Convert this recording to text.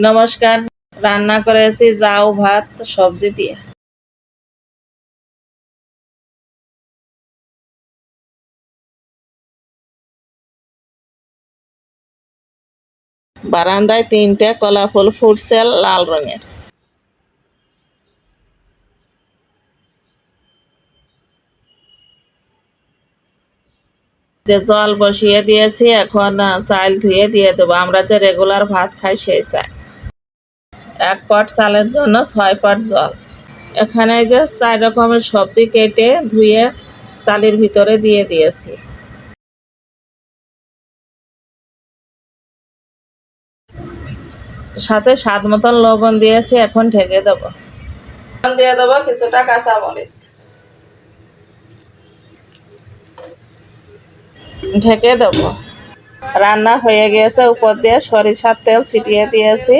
নমস্কার। রান্না করেছি জাউ ভাত সবজি দিয়ে। বারান্দায় 3টে কলা ফুল ফুটছে লাল রঙের। যে জল বসিয়ে দিয়েছি, এখন চাল ধুয়ে দিয়ে দেবো। আমরা যে রেগুলার ভাত খাই সেই চাল। 1 পট চালের জন্য 6 পট জল। এখানে যে 4 রকমের সবজি কেটে ধুয়ে চালের ভিতরে দিয়ে দিয়েছি। সাথে স্বাদ মতন লবণ দিয়েছি। এখন ঢেকে দেবো। দিয়ে দেবো কিছুটা কাঁচামরিচ। ঢেকে দেবো। রান্না হয়ে গিয়েছে। উপর দিয়ে সরিষার তেল ছিটিয়ে দিয়েছি।